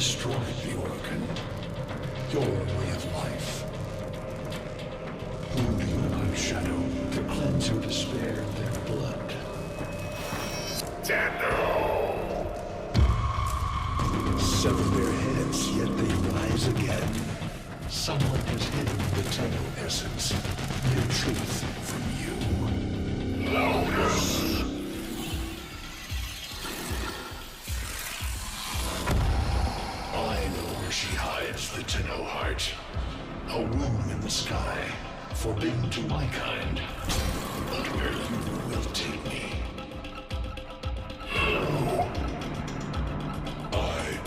destroyed the organ, your way of life. Who do you hunt, Shadow, to cleanse your despair in their blood? Dano! Sever their heads, yet they rise again. Someone has hidden the Tenno essence, their truth from you. Loudest! I know where she hides the Tenno heart. A womb in the sky, forbidden to my kind, but where you will take me. I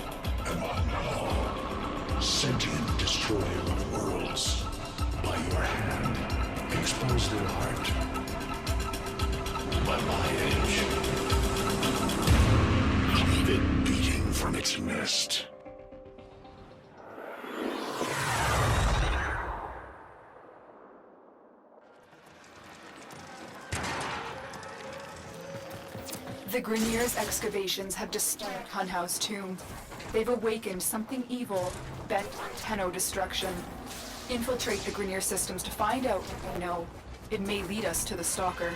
am Anal, sentient destroyer of worlds. By your hand, expose their heart. By my edge, leave it beating from its nest. The Grineer's excavations have disturbed Hunhow's tomb. They've awakened something evil, bent on Tenno destruction. Infiltrate the Grineer systems to find out what they know. It may lead us to the Stalker.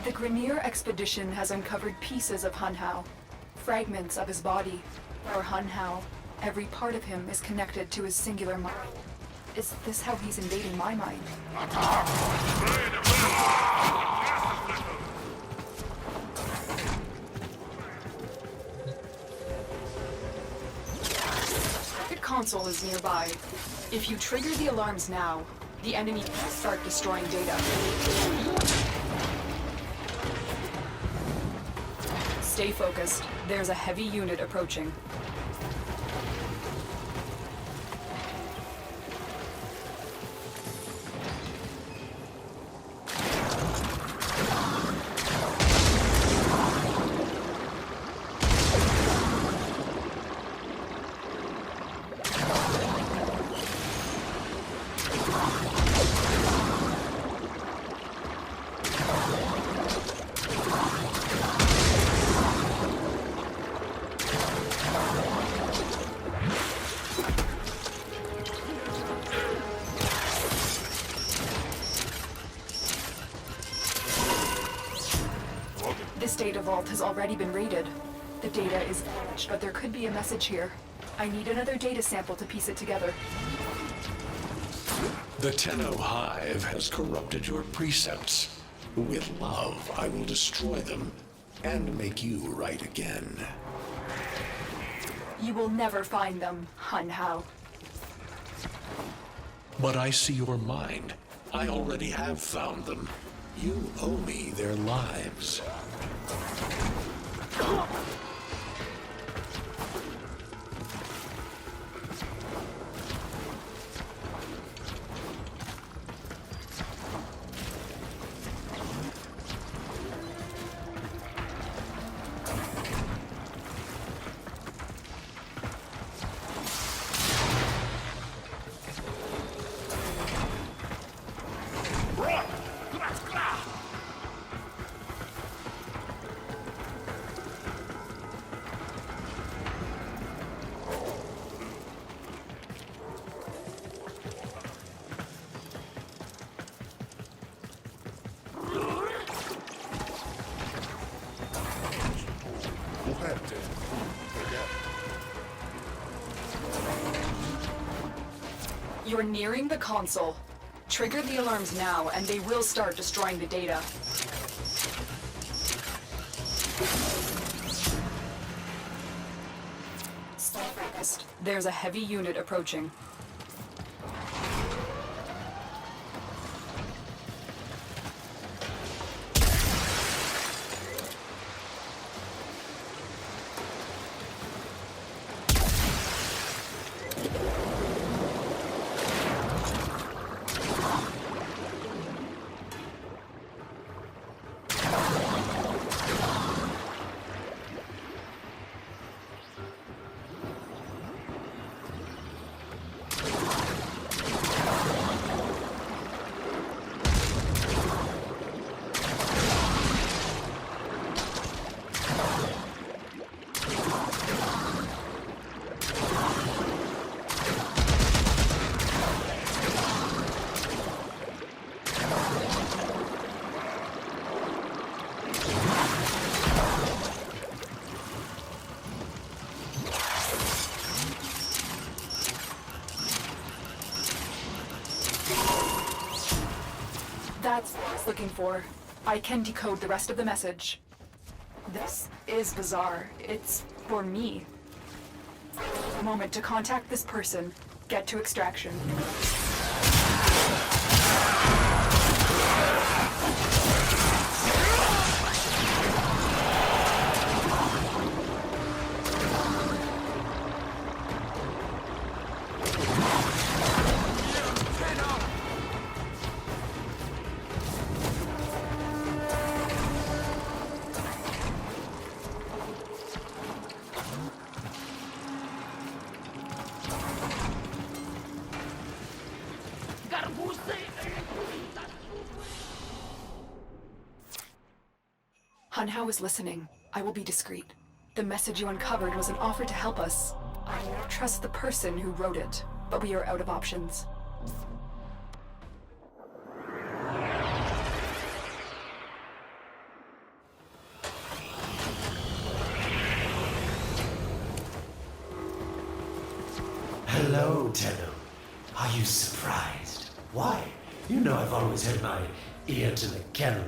The Grineer expedition has uncovered pieces of Hunhow, fragments of his body. For Hunhow, every part of him is connected to his singular mind. Is this how he's invading my mind? Console is nearby. If you trigger the alarms now, the enemy will start destroying data. Stay focused. There's a heavy unit approaching. This data vault has already been raided. The data is glitched, but there could be a message here. I need another data sample to piece it together. The Tenno Hive has corrupted your precepts. With love, I will destroy them and make you right again. You will never find them, Hunhow. But I see your mind. I already have found them. You owe me their lives. You're nearing the console. Trigger the alarms now, and they will start destroying the data. Stay focused. There's a heavy unit approaching. That's what I was looking for. I can decode the rest of the message. This is bizarre. It's for me. A moment to contact this person. Get to extraction. Hunhao is listening. I will be discreet. The message you uncovered was an offer to help us. I now trust the person who wrote it, but we are out of options. Hello, Tenno. Are you surprised? Why? You know I've always had my ear to the kennel.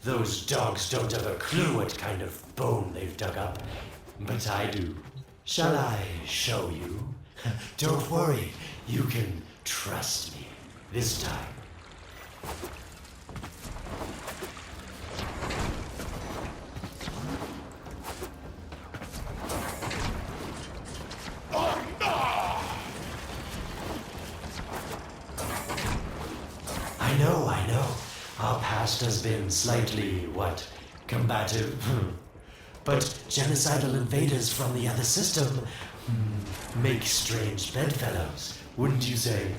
Those dogs don't have a clue what kind of bone they've dug up, but I do. Shall I show you? Don't worry, you can trust me this time. I know. Our past has been slightly, combative. But genocidal invaders from the other system make strange bedfellows, wouldn't you say?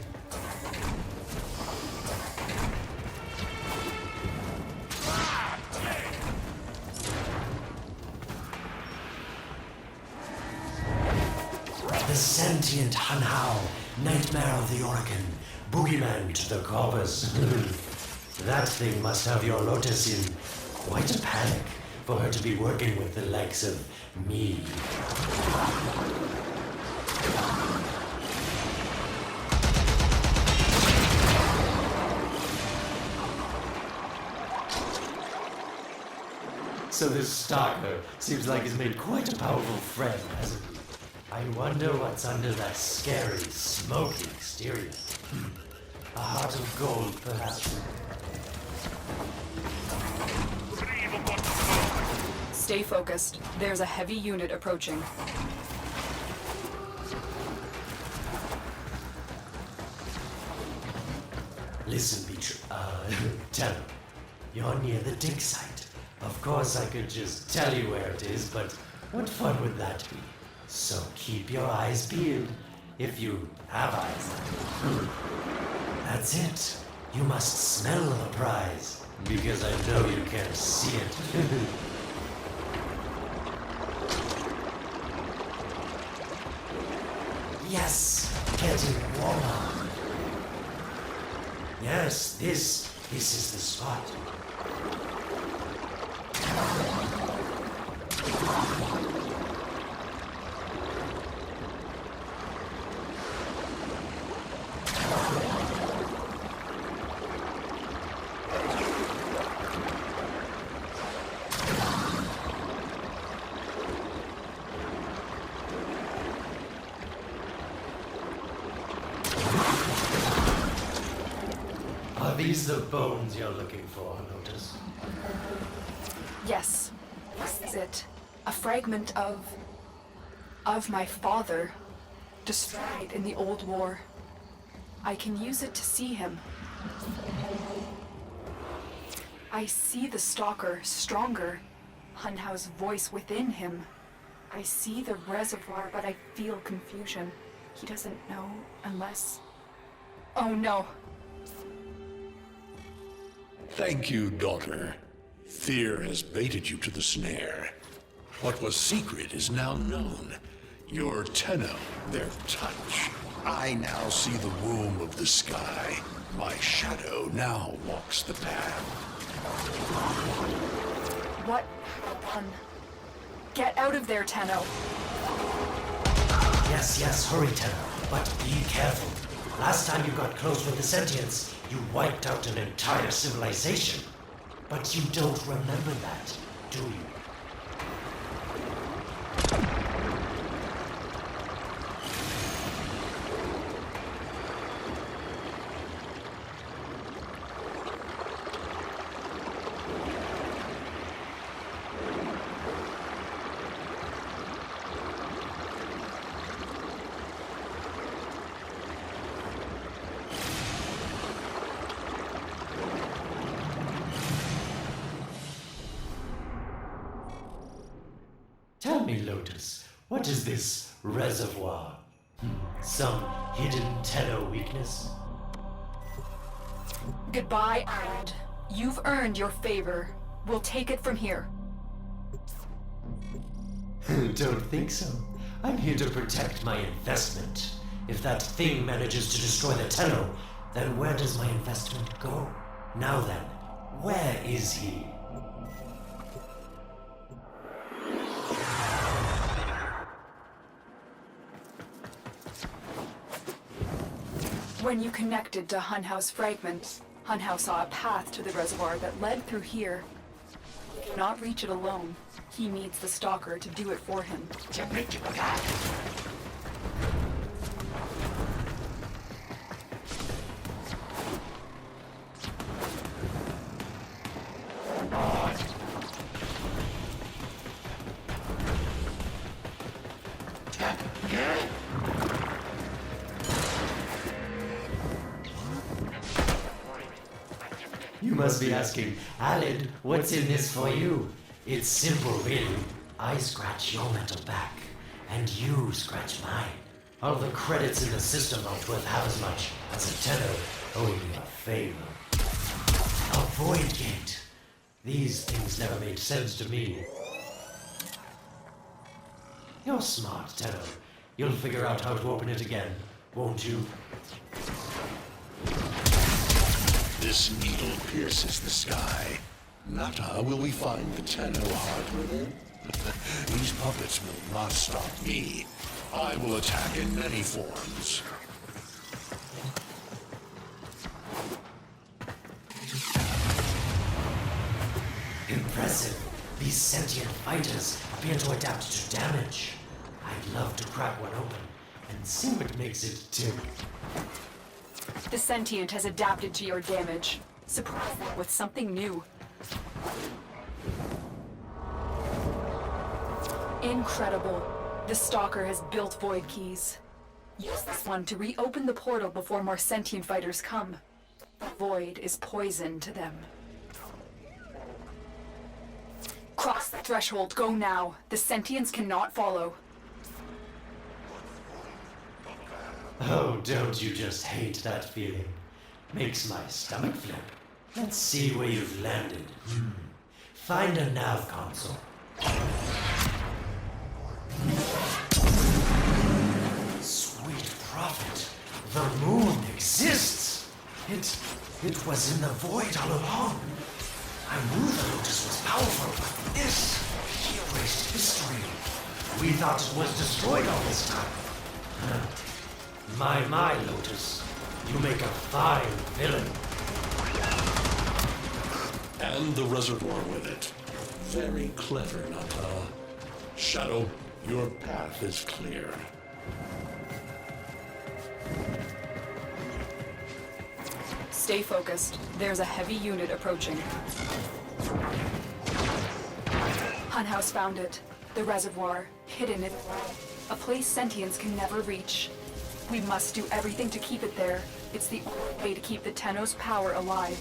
The sentient Hunhao, nightmare of the Oregon, boogeyman to the corpus. That thing must have your Lotus in quite a panic for her to be working with the likes of me. So this stalker seems like he's made quite a powerful friend, hasn't he? I wonder what's under that scary, smoky exterior. A heart of gold, perhaps. Stay focused. There's a heavy unit approaching. Listen, Tenno, you're near the dig site. Of course I could just tell you where it is, but what fun would that be? So keep your eyes peeled, if you have eyes. That's it. You must smell the prize, because I know you can't see it. Yes, getting warmer. Yes, this is the spot. Are these the bones you're looking for, Lotus? Yes. This is it. A fragment of my father, destroyed in the old war. I can use it to see him. I see the stalker stronger. Hunhao's voice within him. I see the reservoir, but I feel confusion. He doesn't know unless... Oh no. Thank you, daughter. Fear has baited you to the snare. What was secret is now known. Your Tenno, their touch. I now see the womb of the sky. My shadow now walks the path. What done? Get out of there, Tenno. Yes, hurry, Tenno. But be careful. Last time you got close with the sentients, You wiped out an entire civilization. But you don't remember that, do you? Tell me, Lotus, what is this reservoir? Some hidden Tenno weakness? Goodbye, Island. You've earned your favor. We'll take it from here. Don't think so. I'm here to protect my investment. If that thing manages to destroy the Tenno, then where does my investment go? Now then, where is he? When you connected to Hunhouse fragments, Hunhouse saw a path to the reservoir that led through here. He cannot reach it alone. He needs the Stalker to do it for him. You must be asking, Alid, what's in this for you? It's simple, really. I scratch your metal back, and you scratch mine. All the credits in the system aren't worth half as much as a Tenno owing me a favor. A void gate. These things never made sense to me. You're smart, Tenno. You'll figure out how to open it again, won't you? This needle pierces the sky. Not how will we find the Tenno heart within? These puppets will not stop me. I will attack in many forms. Impressive. These sentient fighters appear to adapt to damage. I'd love to crack one open and see what makes it tick. The sentient has adapted to your damage. Surprise them with something new. Incredible. The Stalker has built void keys. Use this one to reopen the portal before more sentient fighters come. The void is poison to them. Cross the threshold. Go now. The sentients cannot follow. Oh, don't you just hate that feeling? Makes my stomach flip. Let's see where you've landed. Find a nav console. Sweet prophet, the moon exists. It was in the void all along. I knew the Lotus was powerful, but this erased history. We thought it was destroyed all this time. My, Lotus. You make a fine villain. And the reservoir with it. Very clever, Nata. Shadow, your path is clear. Stay focused. There's a heavy unit approaching. Hunhouse found it. The reservoir, hidden in a place sentients can never reach. We must do everything to keep it there. It's the only way to keep the Tenno's power alive.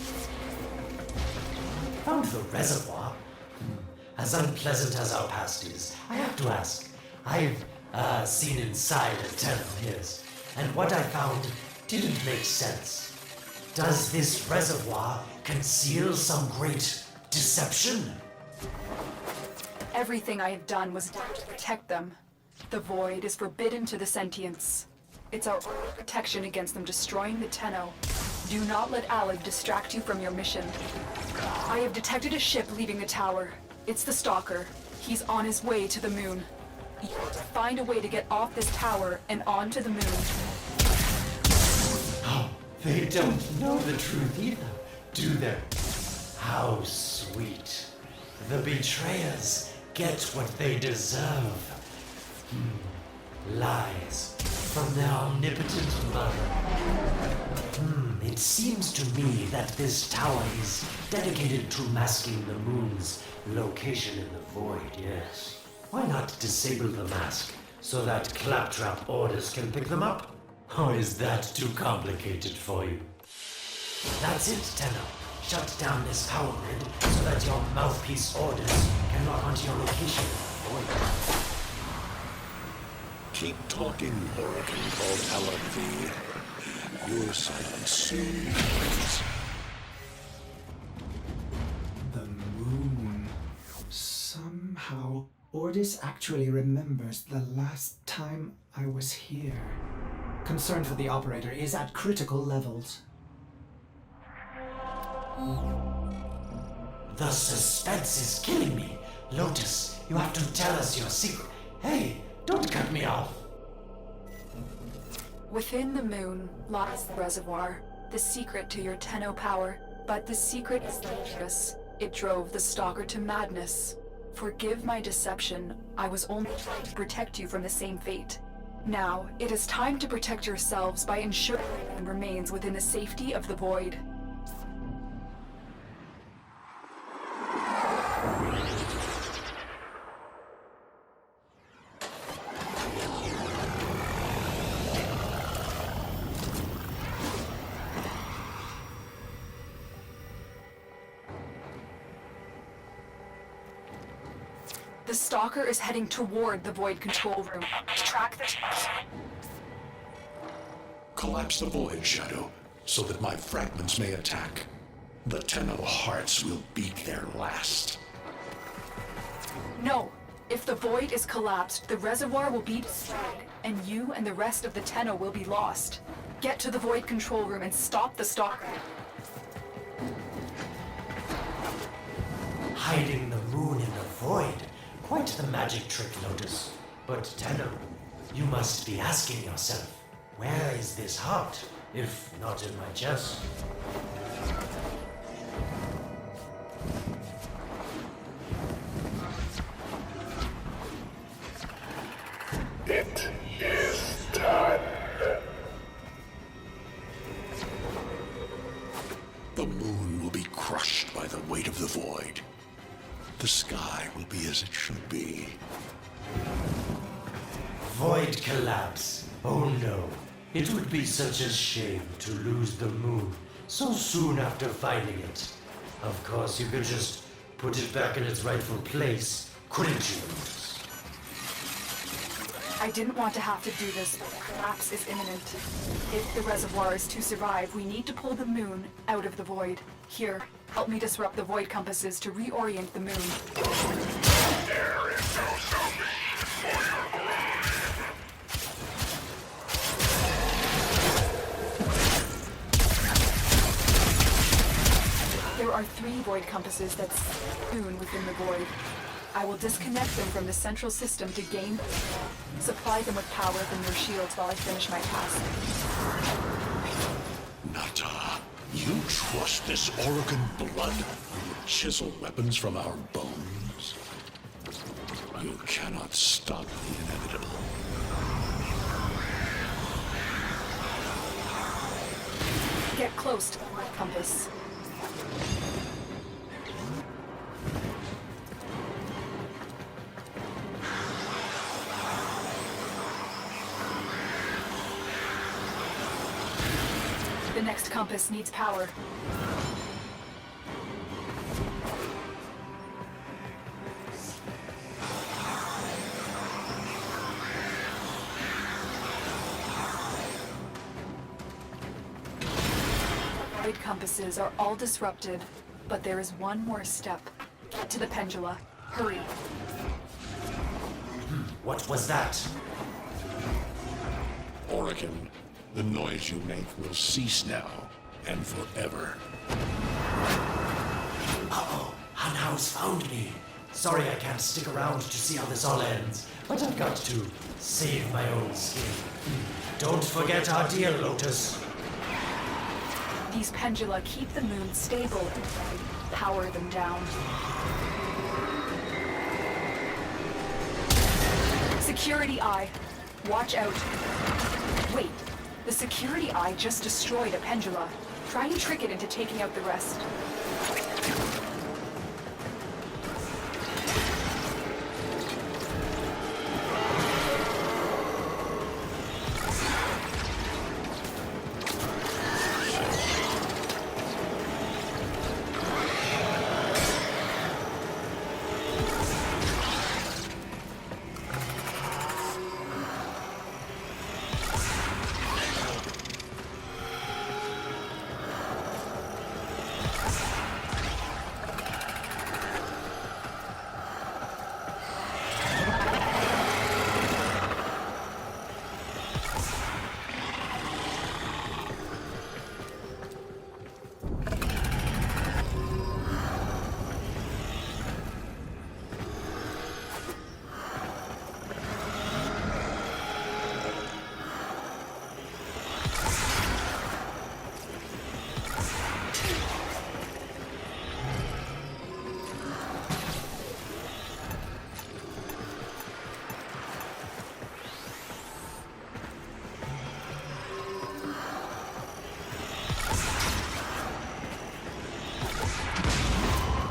Found the reservoir? As unpleasant as our past is, I have to ask. I've seen inside a Tenno, yes, and what I found didn't make sense. Does this reservoir conceal some great deception? Everything I have done was done to protect them. The void is forbidden to the sentients. It's our only protection against them destroying the Tenno. Do not let Alid distract you from your mission. I have detected a ship leaving the tower. It's the Stalker. He's on his way to the moon. You have to find a way to get off this tower and onto the moon. Oh, They don't know the truth either, do they? How sweet. The betrayers get what they deserve. Lies from their omnipotent mother. It seems to me that this tower is dedicated to masking the moon's location in the void, yes. Why not disable the mask so that claptrap orders can pick them up? Or is that too complicated for you? That's it, Tenno. Shut down this power grid so that your mouthpiece orders can lock onto your location in the void. Keep talking, Oracle called Alavi. Your silence soothes. The moon. Somehow, Ordis actually remembers the last time I was here. Concern for the operator is at critical levels. The suspense is killing me. Lotus, you have to tell us your secret. Hey, don't cut me off. Within the moon lies the reservoir, the secret to your Tenno power. But the secret is dangerous. It drove the Stalker to madness. Forgive my deception. I was only trying to protect you from the same fate. Now, it is time to protect yourselves by ensuring it remains within the safety of the void. The Stalker is heading toward the Void control room. Track the... Collapse the void, Shadow, so that my fragments may attack. The Tenno hearts will beat their last. No! If the Void is collapsed, the reservoir will be destroyed, and you and the rest of the Tenno will be lost. Get to the Void control room and stop the Stalker. Hiding the moon in the void. Quite the magic trick, Lotus. But Tenno, you must be asking yourself, where is this heart, if not in my chest? It is done. The moon will be crushed by the weight of the void. The sky will be as it should be. Void collapse. Oh no. It would be such a shame to lose the moon so soon after finding it. Of course, you could just put it back in its rightful place, couldn't you? I didn't want to have to do this, but the collapse is imminent. If the reservoir is to survive, we need to pull the moon out of the void. Here, help me disrupt the void compasses to reorient the moon. There is no salvation for your There are 3 void compasses that moon within the void. I will disconnect them from the central system to gain... Supply them with power from their shields while I finish my task. Nata, you trust this Oregon blood who would chisel weapons from our bones? You cannot stop the inevitable. Get close to the void compass. The next compass needs power. Void compasses are all disrupted, but there is one more step. Get to the pendula. Hurry. What was that? Oregon, the noise you make will cease now and forever. Uh-oh, Hanau's found me. Sorry I can't stick around to see how this all ends, but I've got to save my own skin. Don't forget our deal, Lotus. These pendula keep the moon stable and power them down. Security eye. Watch out. Wait, the security eye just destroyed a pendula. Try and trick it into taking out the rest.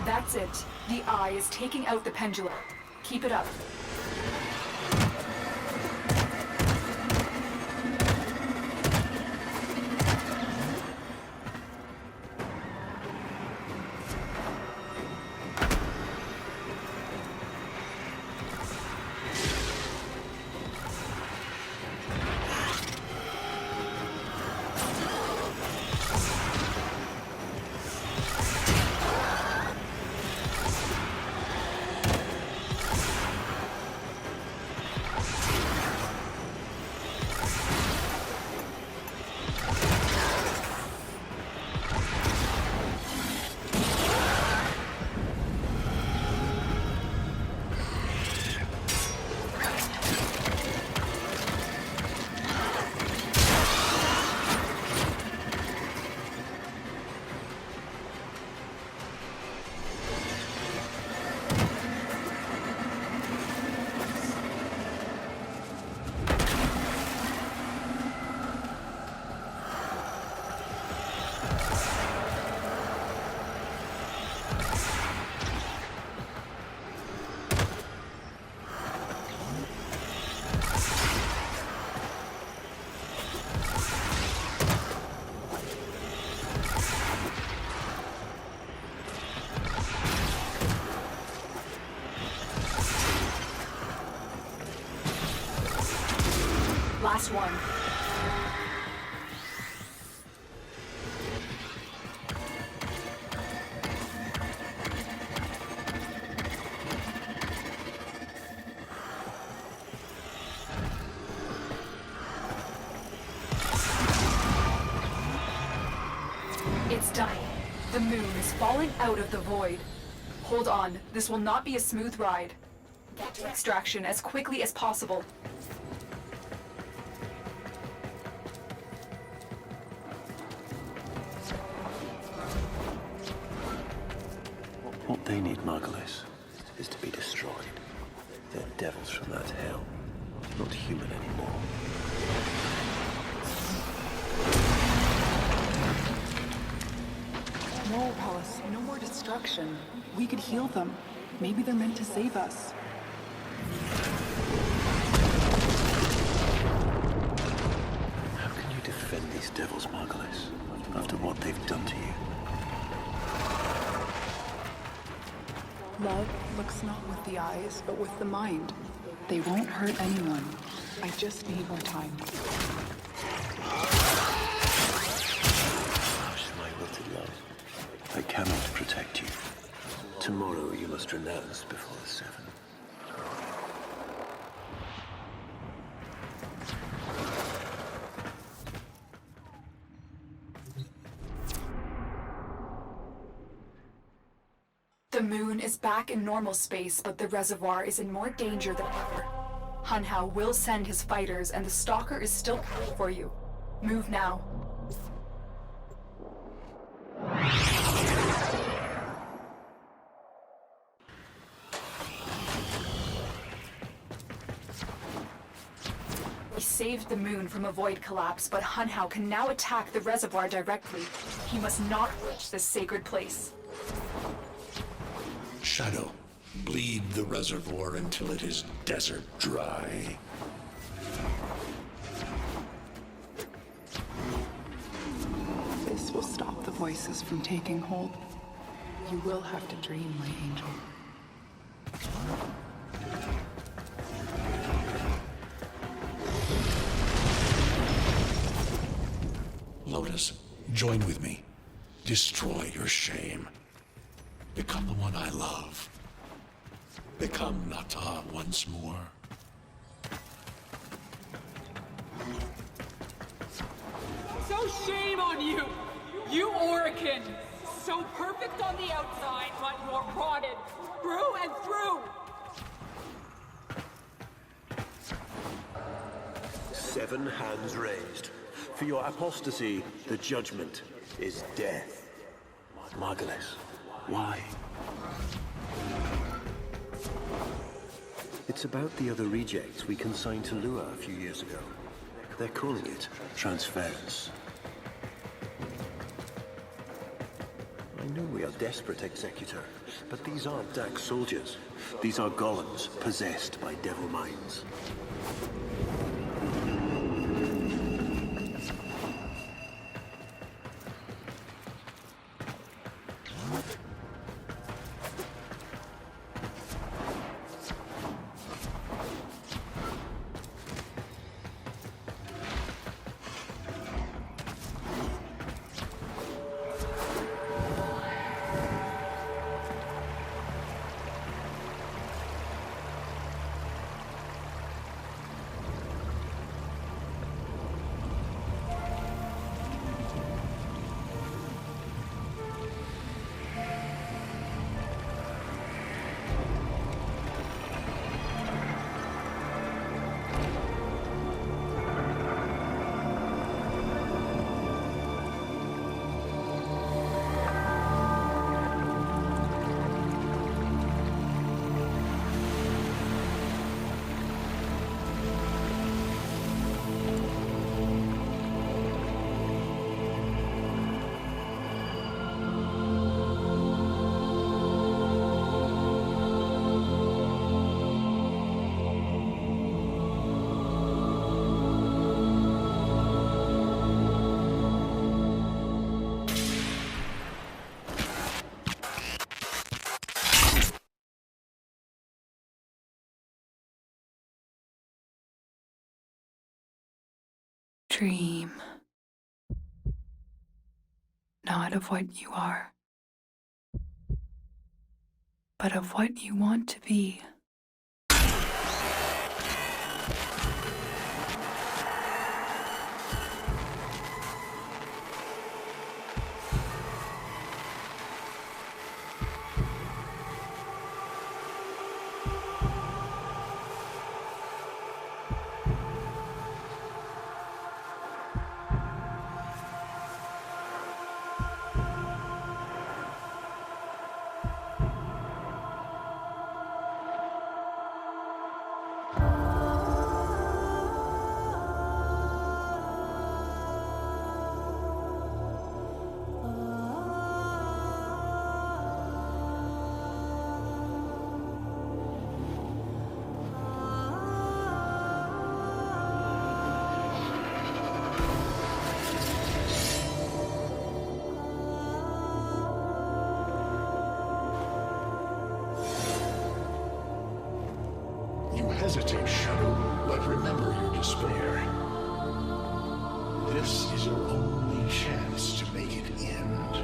That's it. The eye is taking out the pendulum. Keep it up. Last one. It's done. The moon is falling out of the void. Hold on, this will not be a smooth ride. Get to extraction as quickly as possible. What they need, Margulis, is to be destroyed. They're devils from that hell, not human anymore. No, Palace, no more destruction. We could heal them. Maybe they're meant to save us. How can you defend these devils, Margulis, after what they've done to you? Love looks not with the eyes, but with the mind. They won't hurt anyone. I just need more time. Hush, my wilted love. I cannot protect you. Tomorrow you must renounce before the seven. The moon is back in normal space, but the reservoir is in more danger than ever. Hunhao will send his fighters, and the Stalker is still coming for you. Move now. saved the moon from a void collapse, but Hunhao can now attack the reservoir directly. He must not reach this sacred place. Shadow, bleed the reservoir until it is desert dry. This will stop the voices from taking hold. You will have to dream, my angel. Lotus, join with me. Destroy your shame. Become the one I love. Become Nata once more. So shame on you! You Orican! So perfect on the outside, but you're rotted through and through! 7 hands raised. For your apostasy, the judgment is death. Margulis, why? It's about the other rejects we consigned to Lua a few years ago. They're calling it transference. I know we are desperate, Executor, but these aren't Dax soldiers. These are golems possessed by devil minds. Dream. Not of what you are, but of what you want to be. Hesitate, Shadow, but remember your despair. This is your only chance to make it end.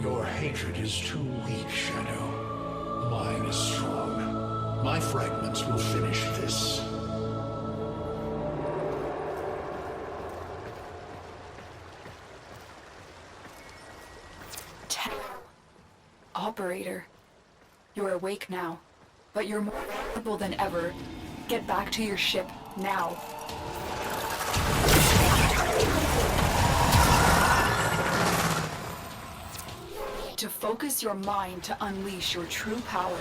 Your hatred is too weak, Shadow. Mine is strong. My fragments will finish this. Operator, you're awake now, but you're more vulnerable than ever. Get back to your ship, now. to focus your mind to unleash your true power.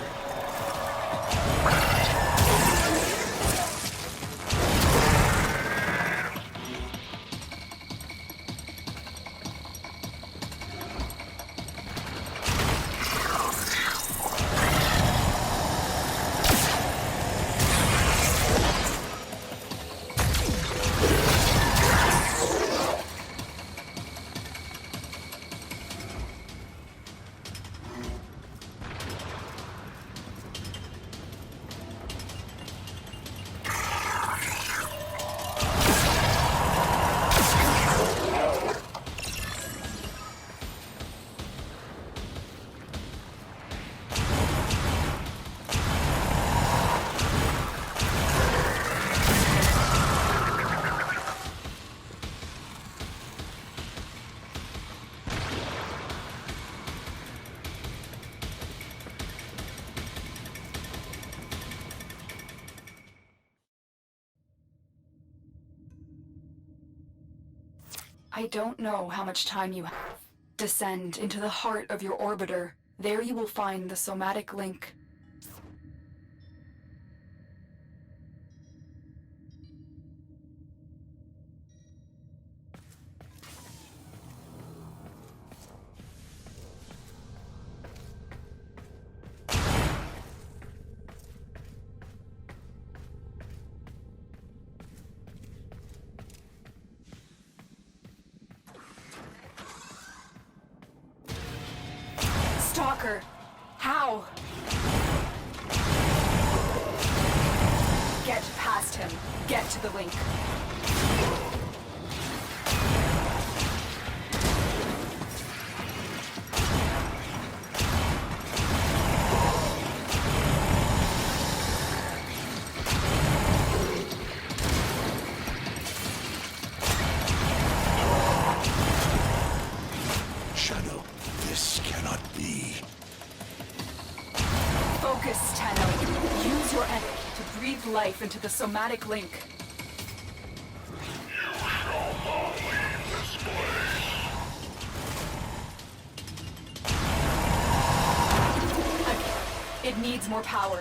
I don't know how much time you have. Descend into the heart of your orbiter. There you will find the somatic link. Stalker! How? Get past him. Get to the link. Shadow, this cannot be. Focus, Tenno. Use your energy to breathe life into the somatic link. It needs more power.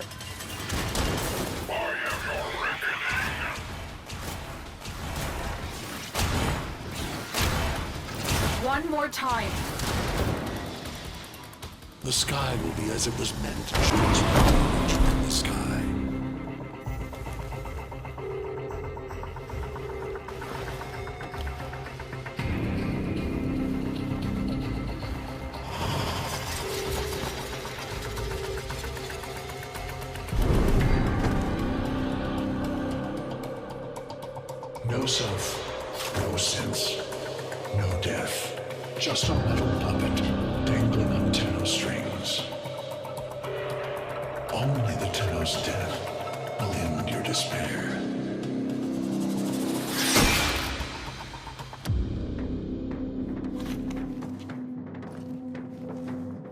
One more time. The sky will be as it was meant. In the sky. No self, no sense, no death. Just a metal puppet dangling on Tenno strings. Only the Tenno's death will end your despair.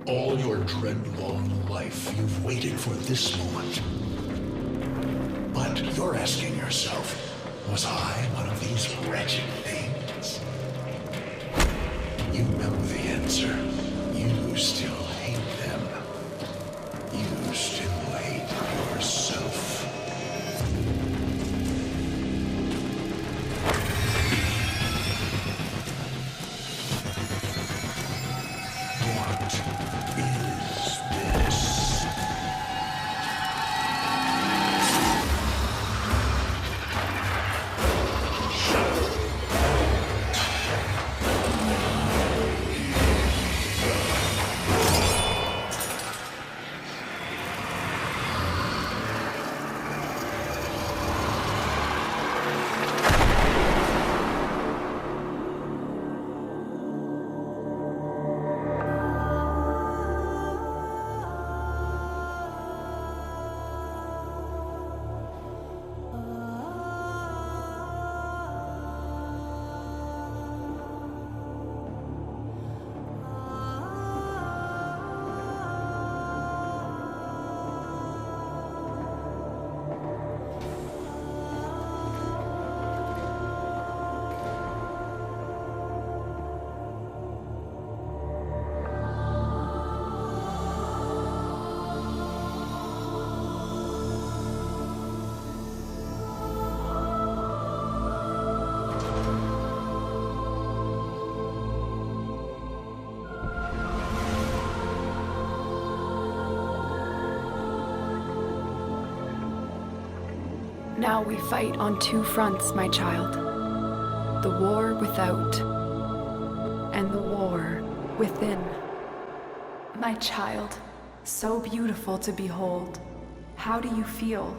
All your dread-long life, you've waited for this moment. But you're asking yourself, was I one of these wretched things? You know the answer. You still hate them. You still hate yourself. What is this? Now we fight on two fronts, my child. The war without, and the war within. My child, so beautiful to behold. How do you feel?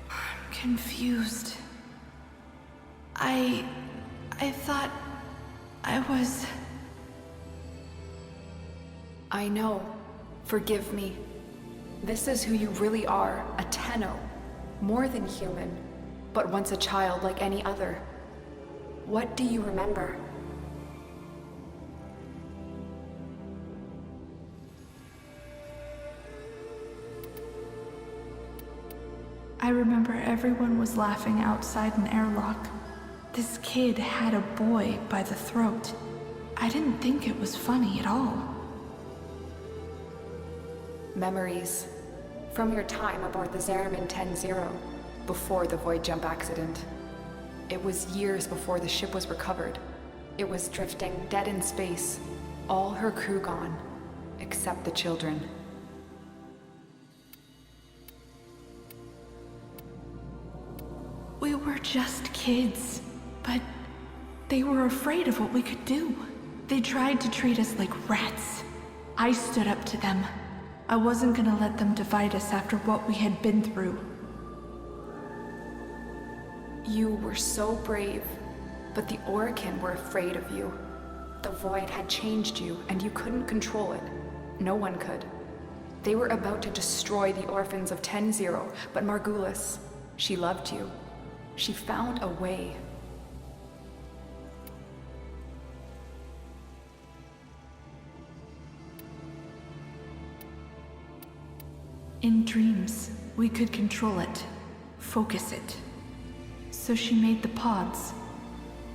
I'm confused. I thought I was... I know. Forgive me. This is who you really are, a Tenno. More than human, but once a child like any other. What do you remember? I remember everyone was laughing outside an airlock. This kid had a boy by the throat. I didn't think it was funny at all. Memories. From your time aboard the Zariman 10-0, before the void jump accident. It was years before the ship was recovered. It was drifting dead in space, all her crew gone, except the children. We were just kids, but they were afraid of what we could do. They tried to treat us like rats. I stood up to them. I wasn't gonna let them divide us after what we had been through. You were so brave, but the Orokin were afraid of you. The void had changed you, and you couldn't control it. No one could. They were about to destroy the orphans of 10-0, but Margulis, she loved you. She found a way. In dreams, we could control it, focus it. So she made the pods.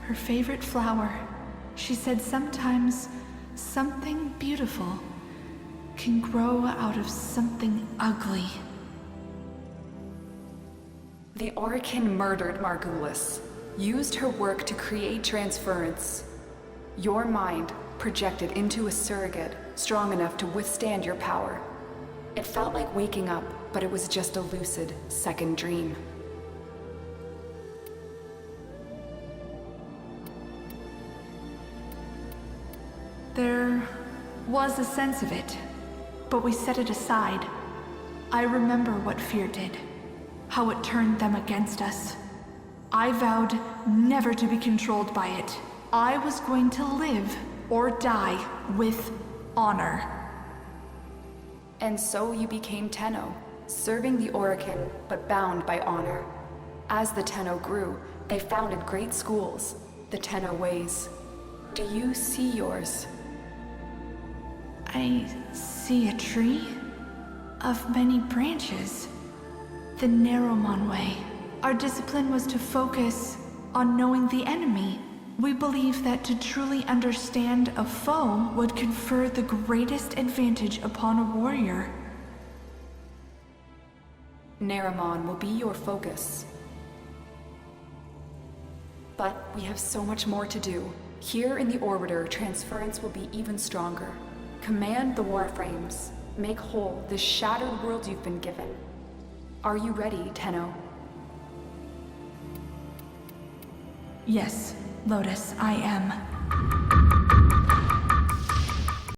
Her favorite flower. She said sometimes something beautiful can grow out of something ugly. The Orokin murdered Margulis, used her work to create transference. Your mind projected into a surrogate strong enough to withstand your power. It felt like waking up, but it was just a lucid second dream. There was a sense of it, but we set it aside. I remember what fear did, how it turned them against us. I vowed never to be controlled by it. I was going to live or die with honor. And so you became Tenno, serving the Orokin, but bound by honor. As the Tenno grew, they founded great schools, the Tenno ways. Do you see yours? I see a tree of many branches. The Narrowmon way. Our discipline was to focus on knowing the enemy. We believe that to truly understand a foe would confer the greatest advantage upon a warrior. Narrowmon will be your focus. But we have so much more to do. Here in the Orbiter, transference will be even stronger. Command the Warframes. Make whole this shattered world you've been given. Are you ready, Tenno? Yes, Lotus, I am.